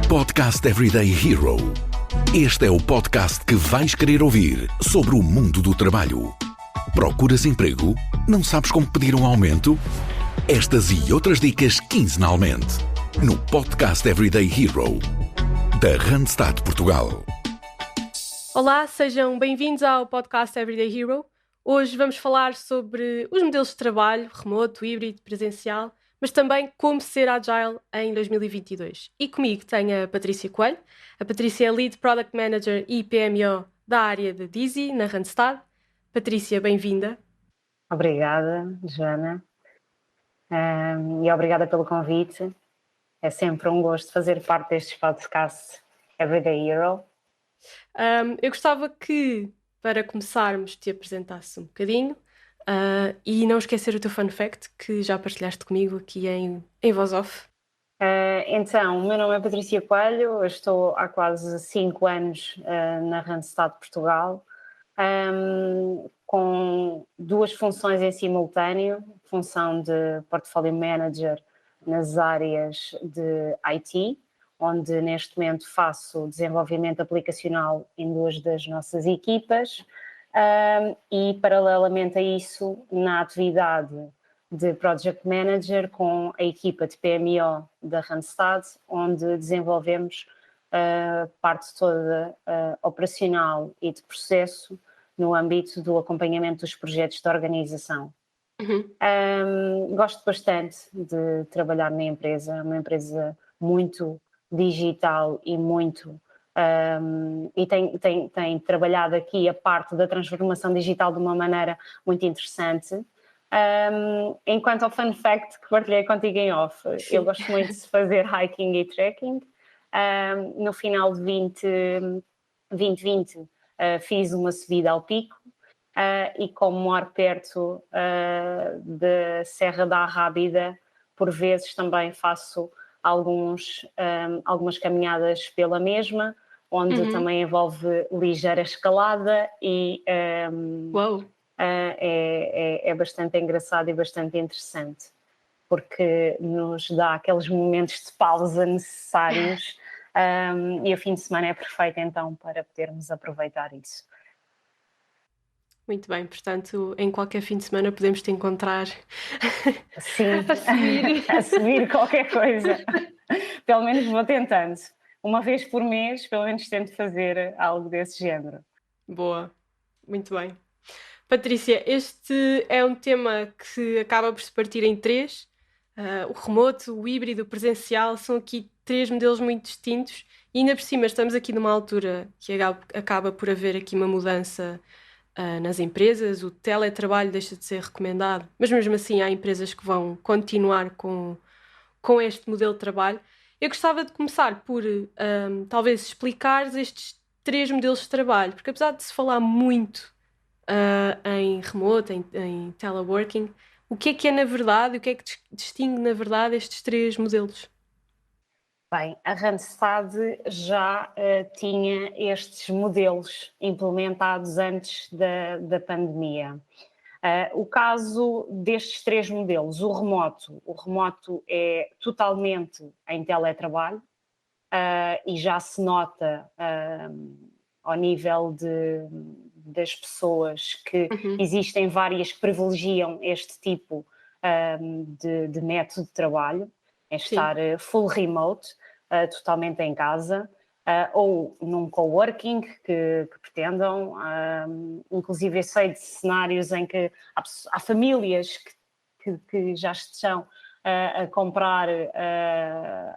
Podcast Everyday Hero. Este é o podcast que vais querer ouvir sobre o mundo do trabalho. Procuras emprego? Não sabes como pedir um aumento? Estas e outras dicas quinzenalmente no Podcast Everyday Hero da Randstad Portugal. Olá, sejam bem-vindos ao Podcast Everyday Hero. Hoje vamos falar sobre os modelos de trabalho, remoto, híbrido, presencial, mas também como ser agile em 2022. E comigo tenho a Patrícia Coelho. A Patrícia é Lead Product Manager e PMO da área de Dizzy, na Randstad. Patrícia, bem-vinda. Obrigada, Joana. E obrigada pelo convite. É sempre um gosto fazer parte destes podcasts Everyday Hero. Eu gostava que, para começarmos, te apresentasse um bocadinho e não esquecer o teu fun fact, que já partilhaste comigo aqui em voz off. Então, o meu nome é Patrícia Coelho, eu estou há quase 5 anos na Randstad Portugal, com duas funções em simultâneo, função de Portfolio Manager nas áreas de IT, onde neste momento faço desenvolvimento aplicacional em duas das nossas equipas, e paralelamente a isso, na atividade de Project Manager com a equipa de PMO da Randstad, onde desenvolvemos parte toda operacional e de processo no âmbito do acompanhamento dos projetos de organização. Gosto bastante de trabalhar na empresa, é uma empresa muito digital e muito e tem trabalhado aqui a parte da transformação digital de uma maneira muito interessante. Enquanto ao fun fact que partilhei contigo em off, eu gosto muito de fazer hiking e trekking. No final de 2020 fiz uma subida ao pico e como moro perto da Serra da Arrábida, por vezes também faço algumas caminhadas pela mesma, onde também envolve ligeira escalada e é bastante engraçado e bastante interessante, porque nos dá aqueles momentos de pausa necessários e o fim de semana é perfeito então para podermos aproveitar isso. Muito bem, portanto, em qualquer fim de semana podemos te encontrar. Sim, a subir qualquer coisa. Pelo menos vou tentando. Uma vez por mês, pelo menos tento fazer algo desse género. Boa, muito bem. Patrícia, este é um tema que acaba por se partir em três. O remoto, o híbrido, o presencial, são aqui três modelos muito distintos e ainda por cima estamos aqui numa altura que acaba por haver aqui uma mudança nas empresas, o teletrabalho deixa de ser recomendado, mas mesmo assim há empresas que vão continuar com este modelo de trabalho. Eu gostava de começar por talvez explicares estes três modelos de trabalho, porque apesar de se falar muito em remoto, em teleworking, o que é na verdade, o que é que distingue na verdade estes três modelos? Bem, a Randstad já tinha estes modelos implementados antes da pandemia. O caso destes três modelos, o remoto é totalmente em teletrabalho e já se nota ao nível das pessoas que existem várias que privilegiam este tipo de método de trabalho, é estar full remote, totalmente em casa, ou num coworking que pretendam. Inclusive eu sei de cenários em que há famílias que já estão a comprar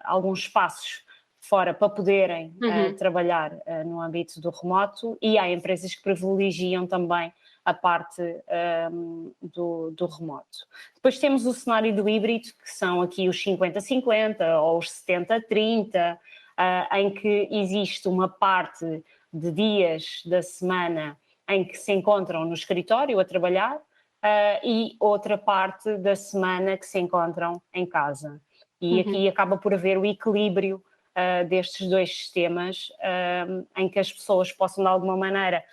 alguns espaços fora para poderem trabalhar no âmbito do remoto, e há empresas que privilegiam também a parte do remoto. Depois temos o cenário do híbrido, que são aqui os 50-50 ou os 70-30, em que existe uma parte de dias da semana em que se encontram no escritório a trabalhar e outra parte da semana que se encontram em casa. E aqui acaba por haver o equilíbrio destes dois sistemas, em que as pessoas possam de alguma maneira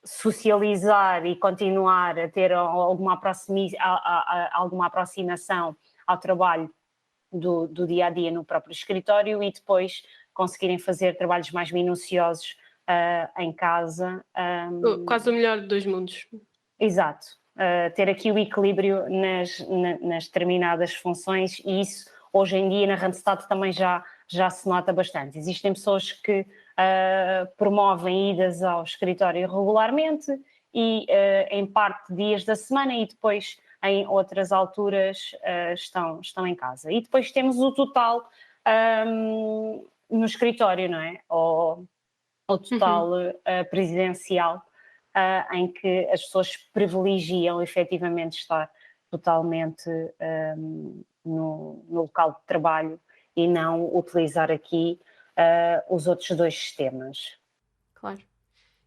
socializar e continuar a ter alguma aproximação ao trabalho do dia a dia no próprio escritório e depois conseguirem fazer trabalhos mais minuciosos em casa. Quase o melhor de dois mundos. Exato. Ter aqui o equilíbrio nas determinadas funções, e isso hoje em dia na Randstad também já se nota bastante. Existem pessoas que promovem idas ao escritório regularmente e em parte dias da semana, e depois em outras alturas estão em casa. E depois temos o total no escritório, não é? Ou o total presencial, em que as pessoas privilegiam efetivamente estar totalmente no local de trabalho e não utilizar aqui os outros dois sistemas. Claro.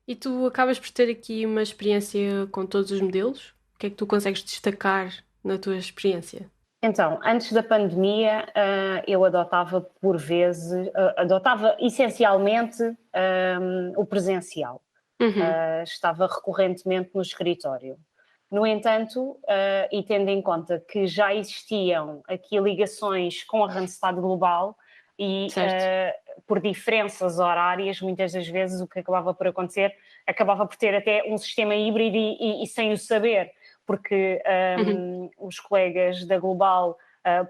E tu acabas por ter aqui uma experiência com todos os modelos? O que é que tu consegues destacar na tua experiência? Então, antes da pandemia, eu adotava essencialmente o presencial. Estava recorrentemente no escritório. No entanto, e tendo em conta que já existiam aqui ligações com a Randstad Global e por diferenças horárias, muitas das vezes o que acabava por acontecer, acabava por ter até um sistema híbrido e sem o saber, porque os colegas da Global,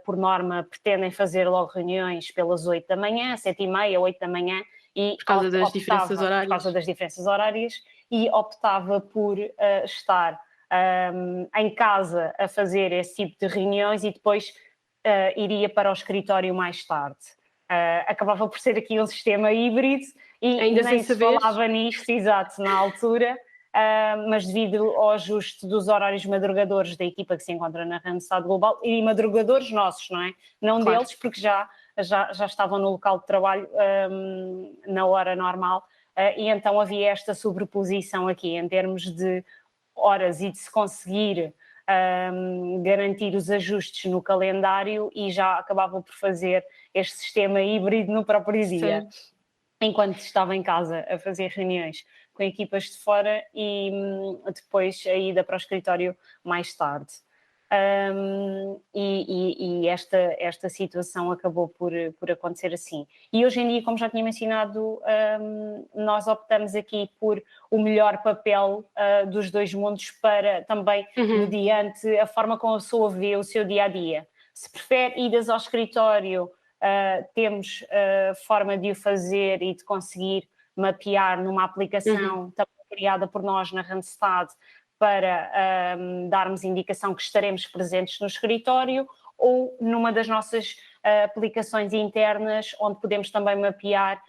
por norma, pretendem fazer logo reuniões pelas 8 da manhã, 7h30, 8 da manhã, e por causa das diferenças horárias. Por causa das diferenças horárias, e optava por estar em casa a fazer esse tipo de reuniões e depois iria para o escritório mais tarde. Acabava por ser aqui um sistema híbrido e ainda nem se saber. falava nisto, exato, na altura, mas devido ao ajuste dos horários madrugadores da equipa que se encontra na Randstad Global, e madrugadores nossos, não é? Não claro. Deles, porque já estavam no local de trabalho na hora normal, e então havia esta sobreposição aqui em termos de horas e de se conseguir garantir os ajustes no calendário, e já acabava por fazer este sistema híbrido no próprio dia. Sim. Enquanto estava em casa a fazer reuniões com equipas de fora e depois a ida para o escritório mais tarde. E esta situação acabou por acontecer assim. E hoje em dia, como já tinha mencionado, nós optamos aqui por o melhor papel dos dois mundos para também, mediante a forma como a pessoa vê o seu dia-a-dia. Se prefere idas ao escritório, temos forma de o fazer e de conseguir mapear numa aplicação também criada por nós na Randstad, para darmos indicação que estaremos presentes no escritório, ou numa das nossas aplicações internas, onde podemos também mapear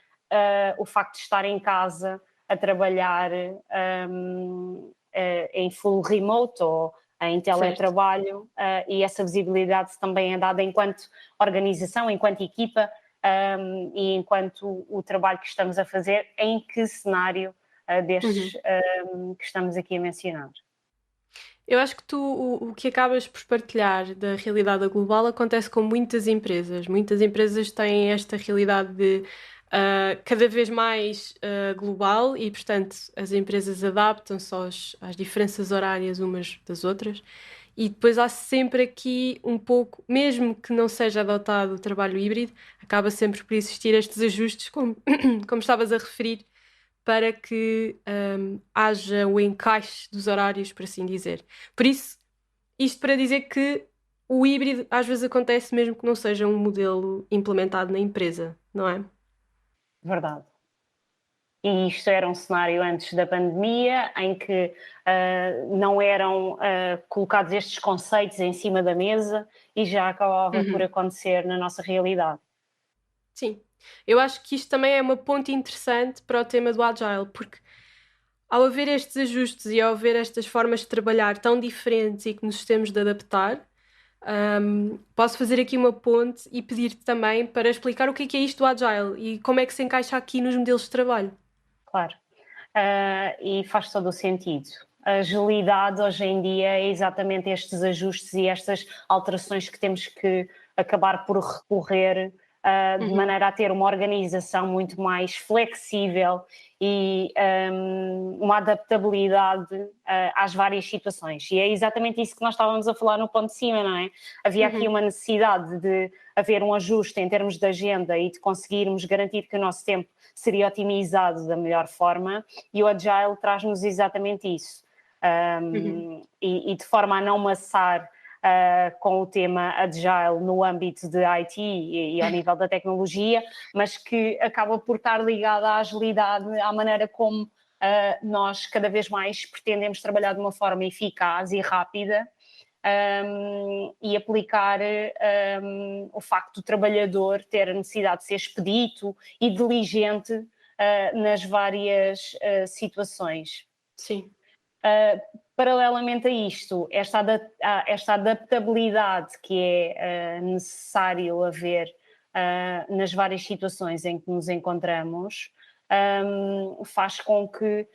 o facto de estar em casa a trabalhar em full remote ou em teletrabalho, e essa visibilidade também é dada enquanto organização, enquanto equipa, e enquanto o trabalho que estamos a fazer, em que cenário destes que estamos aqui a mencionar. Eu acho que o que acabas por partilhar da realidade global acontece com muitas empresas. Muitas empresas têm esta realidade de cada vez mais global, e, portanto, as empresas adaptam-se às diferenças horárias umas das outras. E depois há sempre aqui um pouco, mesmo que não seja adotado o trabalho híbrido, acaba sempre por existir estes ajustes, como estavas a referir, para que haja o encaixe dos horários, por assim dizer. Por isso, isto para dizer que o híbrido às vezes acontece mesmo que não seja um modelo implementado na empresa, não é? Verdade. E isto era um cenário antes da pandemia, em que não eram colocados estes conceitos em cima da mesa, e já acabava por acontecer na nossa realidade. Sim. Eu acho que isto também é uma ponte interessante para o tema do Agile, porque ao haver estes ajustes e ao haver estas formas de trabalhar tão diferentes e que nos temos de adaptar, posso fazer aqui uma ponte e pedir-te também para explicar o que é isto do Agile e como é que se encaixa aqui nos modelos de trabalho. Claro, e faz todo o sentido. A agilidade hoje em dia é exatamente estes ajustes e estas alterações que temos que acabar por recorrer de maneira a ter uma organização muito mais flexível e uma adaptabilidade às várias situações. E é exatamente isso que nós estávamos a falar no ponto de cima, não é? Havia aqui uma necessidade de haver um ajuste em termos de agenda e de conseguirmos garantir que o nosso tempo seria otimizado da melhor forma, e o Agile traz-nos exatamente isso. E de forma a não maçar com o tema Agile no âmbito de IT e ao nível da tecnologia, mas que acaba por estar ligada à agilidade, à maneira como nós cada vez mais pretendemos trabalhar de uma forma eficaz e rápida, e aplicar o facto do trabalhador ter a necessidade de ser expedito e diligente nas várias situações. Sim. Paralelamente a isto, esta adaptabilidade que é necessário haver nas várias situações em que nos encontramos, faz com que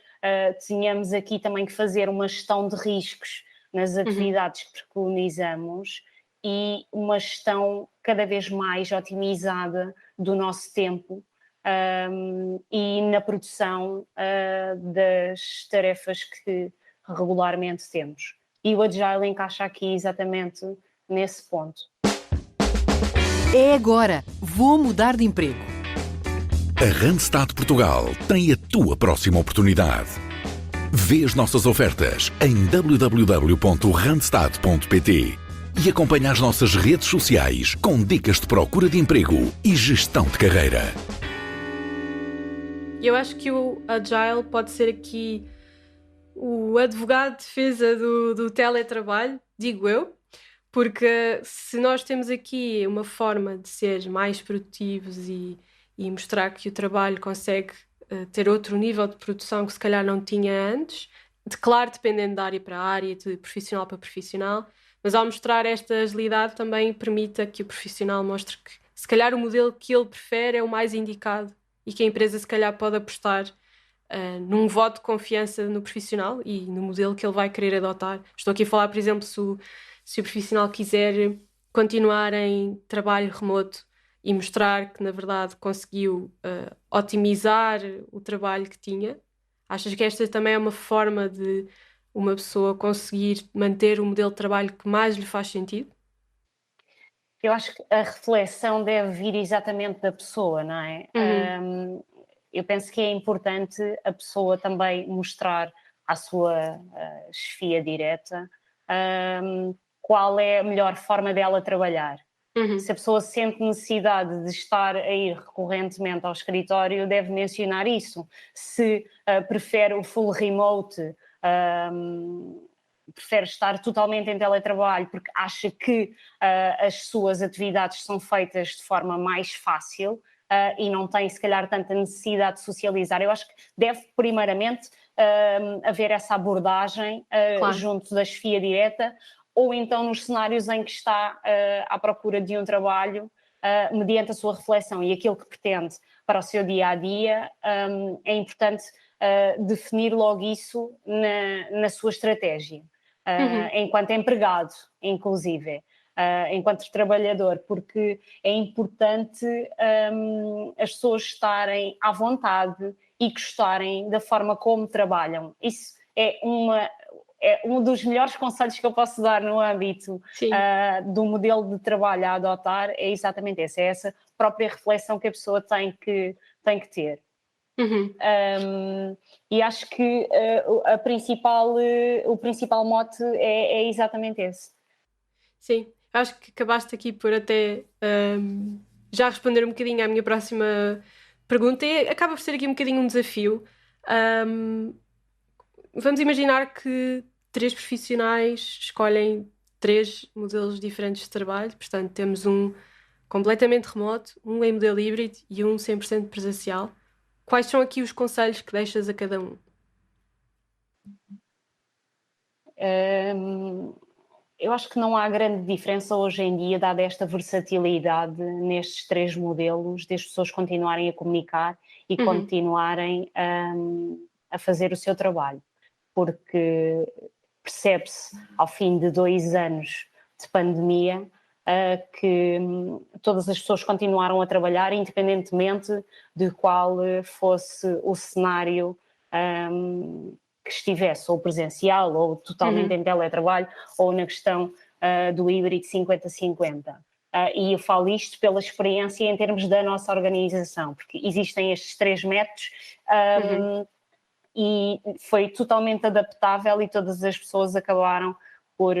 tenhamos aqui também que fazer uma gestão de riscos nas atividades que preconizamos e uma gestão cada vez mais otimizada do nosso tempo e na produção das tarefas que regularmente temos. E o Agile encaixa aqui exatamente nesse ponto. É agora! Vou mudar de emprego. A Randstad Portugal tem a tua próxima oportunidade. Vê as nossas ofertas em www.randstad.pt e acompanha as nossas redes sociais com dicas de procura de emprego e gestão de carreira. Eu acho que o Agile pode ser aqui o advogado de defesa do teletrabalho, digo eu, porque se nós temos aqui uma forma de ser mais produtivos e mostrar que o trabalho consegue ter outro nível de produção que se calhar não tinha antes, claro, dependendo de área para área, de profissional para profissional, mas ao mostrar esta agilidade também permita que o profissional mostre que se calhar o modelo que ele prefere é o mais indicado e que a empresa se calhar pode apostar num voto de confiança no profissional e no modelo que ele vai querer adotar. Estou aqui a falar, por exemplo, se o profissional quiser continuar em trabalho remoto e mostrar que, na verdade, conseguiu otimizar o trabalho que tinha. Achas que esta também é uma forma de uma pessoa conseguir manter o modelo de trabalho que mais lhe faz sentido? Eu acho que a reflexão deve vir exatamente da pessoa, não é? Eu penso que é importante a pessoa também mostrar à sua chefia direta qual é a melhor forma dela trabalhar. Se a pessoa sente necessidade de estar a ir recorrentemente ao escritório, deve mencionar isso. Se prefere o full remote, prefere estar totalmente em teletrabalho porque acha que as suas atividades são feitas de forma mais fácil e não tem, se calhar, tanta necessidade de socializar. Eu acho que deve, primeiramente, haver essa abordagem Claro. junto da chefia direta, ou então nos cenários em que está à procura de um trabalho, mediante a sua reflexão e aquilo que pretende para o seu dia-a-dia, é importante definir logo isso na sua estratégia, enquanto empregado, inclusive, enquanto trabalhador, porque é importante as pessoas estarem à vontade e gostarem da forma como trabalham. Isso é um dos melhores conselhos que eu posso dar no âmbito do modelo de trabalho a adotar, é exatamente esse, é essa própria reflexão que a pessoa tem que ter. E acho que o principal mote é exatamente esse. Sim, acho que acabaste aqui por até já responder um bocadinho à minha próxima pergunta e acaba por ser aqui um bocadinho um desafio. Vamos imaginar que 3 profissionais escolhem 3 modelos diferentes de trabalho, portanto temos um completamente remoto, um em modelo híbrido e um 100% presencial. Quais são aqui os conselhos que deixas a cada um? Eu acho que não há grande diferença hoje em dia, dada esta versatilidade nestes 3 modelos, de as pessoas continuarem a comunicar e continuarem a fazer o seu trabalho. Porque percebe-se, ao fim de 2 anos de pandemia, que todas as pessoas continuaram a trabalhar, independentemente de qual fosse o cenário que estivesse, ou presencial, ou totalmente em teletrabalho, ou na questão do híbrido 50-50. E eu falo isto pela experiência em termos da nossa organização, porque existem estes 3 métodos e foi totalmente adaptável e todas as pessoas acabaram por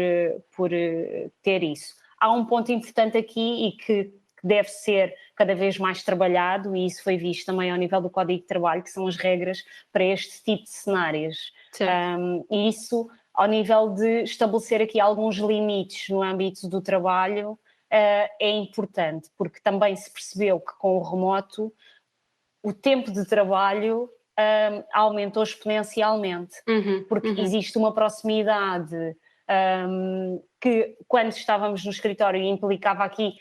ter isso. Há um ponto importante aqui e que deve ser cada vez mais trabalhado, e isso foi visto também ao nível do Código de Trabalho, que são as regras para este tipo de cenários. E isso, ao nível de estabelecer aqui alguns limites no âmbito do trabalho, é importante, porque também se percebeu que com o remoto o tempo de trabalho aumentou exponencialmente, porque existe uma proximidade que quando estávamos no escritório implicava aqui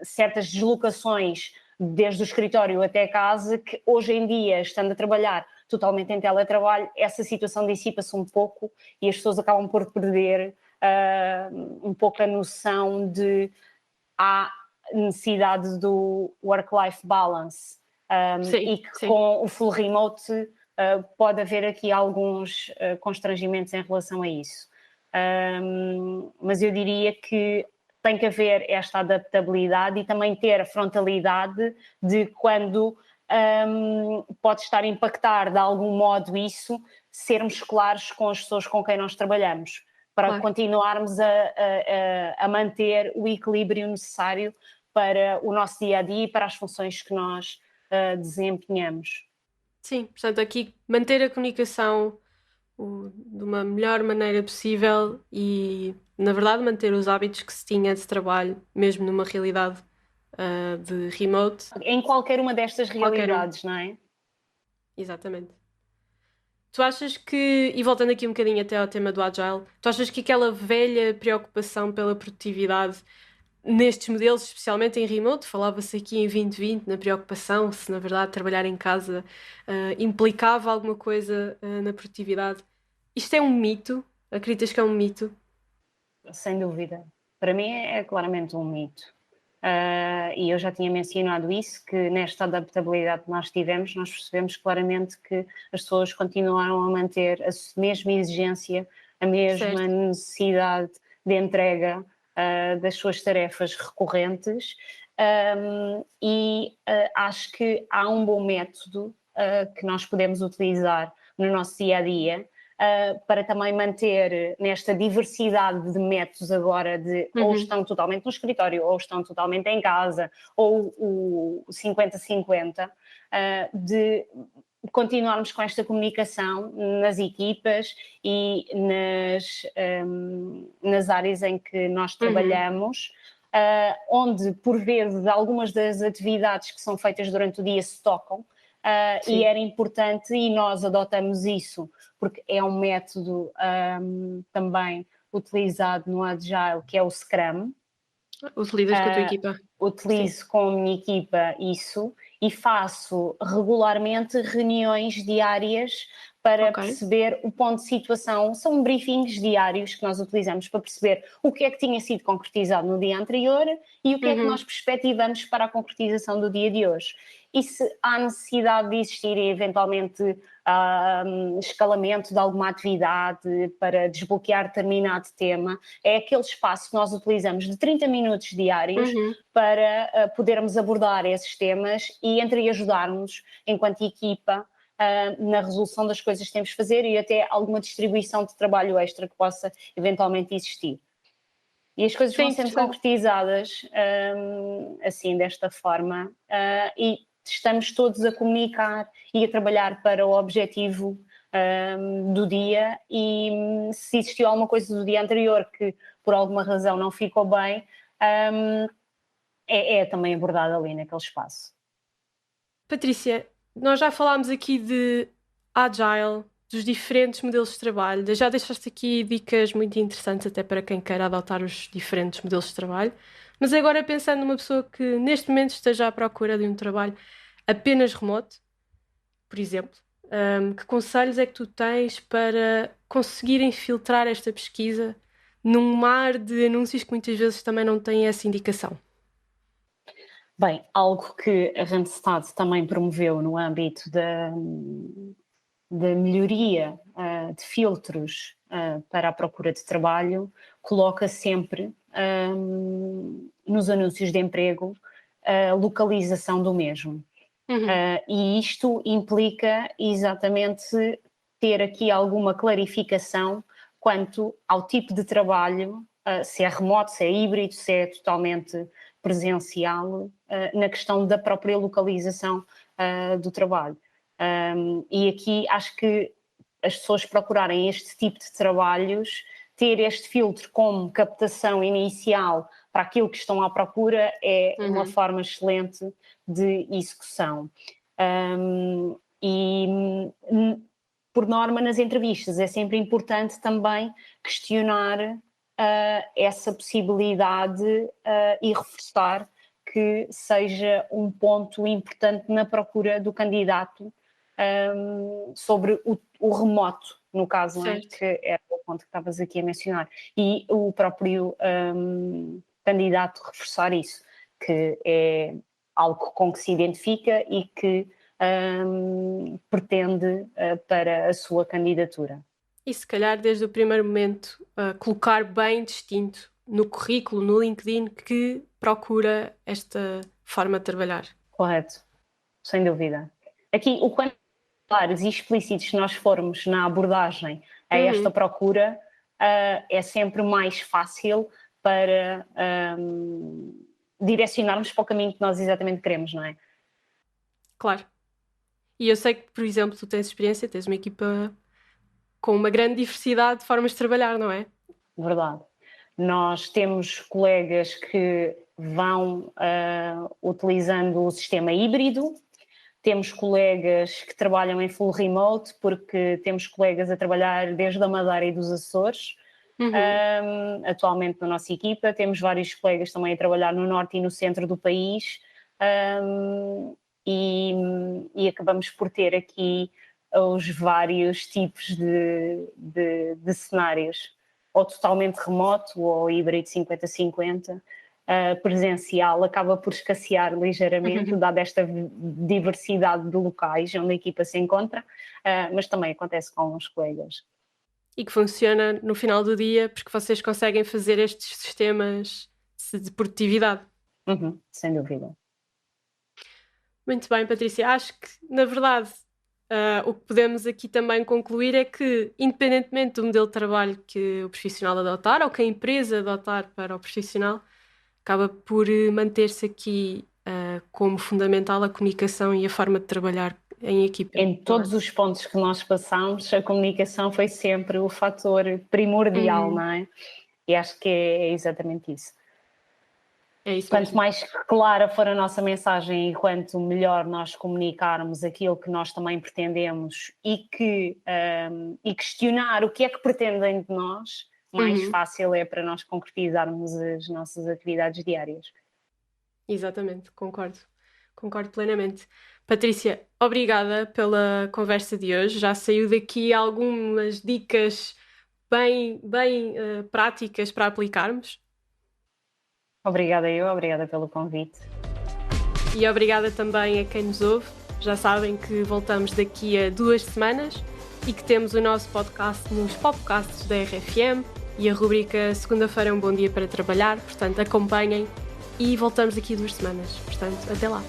certas deslocações desde o escritório até casa, que hoje em dia, estando a trabalhar totalmente em teletrabalho, essa situação dissipa-se um pouco e as pessoas acabam por perder um pouco a noção de há necessidade do work-life balance e que com o full remote pode haver aqui alguns constrangimentos em relação a isso. Mas eu diria que tem que haver esta adaptabilidade e também ter a frontalidade de quando pode estar a impactar de algum modo isso, sermos claros com as pessoas com quem nós trabalhamos, para continuarmos a manter o equilíbrio necessário para o nosso dia-a-dia e para as funções que nós desempenhamos. Sim, portanto aqui manter a comunicação de uma melhor maneira possível e, na verdade, manter os hábitos que se tinha de trabalho, mesmo numa realidade de remote. Em qualquer uma destas realidades, não é? Exatamente. Tu achas que, e voltando aqui um bocadinho até ao tema do Agile, tu achas que aquela velha preocupação pela produtividade nestes modelos, especialmente em remote, falava-se aqui em 2020 na preocupação se na verdade trabalhar em casa implicava alguma coisa na produtividade. Isto é um mito? Acreditas que é um mito? Sem dúvida. Para mim é claramente um mito. E eu já tinha mencionado isso, que nesta adaptabilidade que nós tivemos, nós percebemos claramente que as pessoas continuaram a manter a mesma exigência, a mesma necessidade de entrega das suas tarefas recorrentes e acho que há um bom método que nós podemos utilizar no nosso dia-a-dia para também manter nesta diversidade de métodos agora de ou estão totalmente no escritório, ou estão totalmente em casa, ou o 50-50, de continuarmos com esta comunicação nas equipas e nas áreas em que nós trabalhamos, onde por vezes algumas das atividades que são feitas durante o dia se tocam, e era importante e nós adotamos isso porque é um método também utilizado no Agile, que é o Scrum. Utilizas com a tua equipa? Utilizo com a minha equipa isso e faço regularmente reuniões diárias para perceber o ponto de situação. São briefings diários que nós utilizamos para perceber o que é que tinha sido concretizado no dia anterior e o que é que nós perspectivamos para a concretização do dia de hoje. E se há necessidade de existir eventualmente escalamento de alguma atividade para desbloquear determinado tema, é aquele espaço que nós utilizamos de 30 minutos diários para podermos abordar esses temas e ajudarmos enquanto equipa na resolução das coisas que temos de fazer e até alguma distribuição de trabalho extra que possa eventualmente existir. E as coisas vão sendo concretizadas assim, desta forma, e estamos todos a comunicar e a trabalhar para o objetivo do dia e se existiu alguma coisa do dia anterior que por alguma razão não ficou bem, é também abordado ali naquele espaço. Patrícia, nós já falámos aqui de Agile, dos diferentes modelos de trabalho, já deixaste aqui dicas muito interessantes até para quem queira adotar os diferentes modelos de trabalho, mas agora pensando numa pessoa que neste momento esteja à procura de um trabalho apenas remoto, por exemplo, que conselhos é que tu tens para conseguirem filtrar esta pesquisa num mar de anúncios que muitas vezes também não têm essa indicação? Bem, algo que a Randstad também promoveu no âmbito da melhoria de filtros para a procura de trabalho, coloca sempre nos anúncios de emprego a localização do mesmo. E isto implica exatamente ter aqui alguma clarificação quanto ao tipo de trabalho, se é remoto, se é híbrido, se é totalmente presencial, na questão da própria localização do trabalho. E aqui acho que as pessoas procurarem este tipo de trabalhos, ter este filtro como captação inicial para aquilo que estão à procura é uma forma excelente de execução. Por norma, nas entrevistas é sempre importante também questionar essa possibilidade e reforçar que seja um ponto importante na procura do candidato sobre o remoto, no caso, não é? Que é o ponto que estavas aqui a mencionar. E o próprio candidato reforçar isso, que é algo com que se identifica e que pretende para a sua candidatura. E se calhar desde o primeiro momento colocar bem distinto no currículo, no LinkedIn, que procura esta forma de trabalhar. Correto, sem dúvida. Aqui, o quanto claros e explícitos nós formos na abordagem a esta procura, é sempre mais fácil para direcionarmos para o caminho que nós exatamente queremos, não é? Claro. E eu sei que, por exemplo, tu tens experiência, tens uma equipa com uma grande diversidade de formas de trabalhar, não é? Verdade. Nós temos colegas que vão utilizando o sistema híbrido, temos colegas que trabalham em full remote, porque temos colegas a trabalhar desde a Madeira e dos Açores, atualmente na nossa equipa. Temos vários colegas também a trabalhar no norte e no centro do país, e acabamos por ter aqui os vários tipos de cenários, ou totalmente remoto, ou híbrido 50-50. Presencial acaba por escassear ligeiramente, dada esta diversidade de locais onde a equipa se encontra, mas também acontece com alguns colegas. E que funciona no final do dia, porque vocês conseguem fazer estes sistemas de produtividade. Sem dúvida. Muito bem, Patrícia. Acho que, na verdade, o que podemos aqui também concluir é que, independentemente do modelo de trabalho que o profissional adotar ou que a empresa adotar para o profissional, acaba por manter-se aqui como fundamental a comunicação e a forma de trabalhar em equipa. Em todos os pontos que nós passamos, a comunicação foi sempre o fator primordial, não é? E acho que é exatamente isso. É isso quanto mesmo. mais clara for a nossa mensagem e quanto melhor nós comunicarmos aquilo que nós também pretendemos e questionar o que é que pretendem de nós, mais fácil é para nós concretizarmos as nossas atividades diárias. Exatamente, concordo plenamente. Patrícia, obrigada pela conversa de hoje. Já saiu daqui algumas dicas bem práticas para aplicarmos. Obrigada pelo convite. E obrigada também a quem nos ouve. Já sabem que voltamos daqui a 2 semanas e que temos o nosso podcast nos podcasts da RFM e a rubrica Segunda-feira é um bom dia para trabalhar, portanto acompanhem e voltamos daqui a 2 semanas. Portanto, até lá.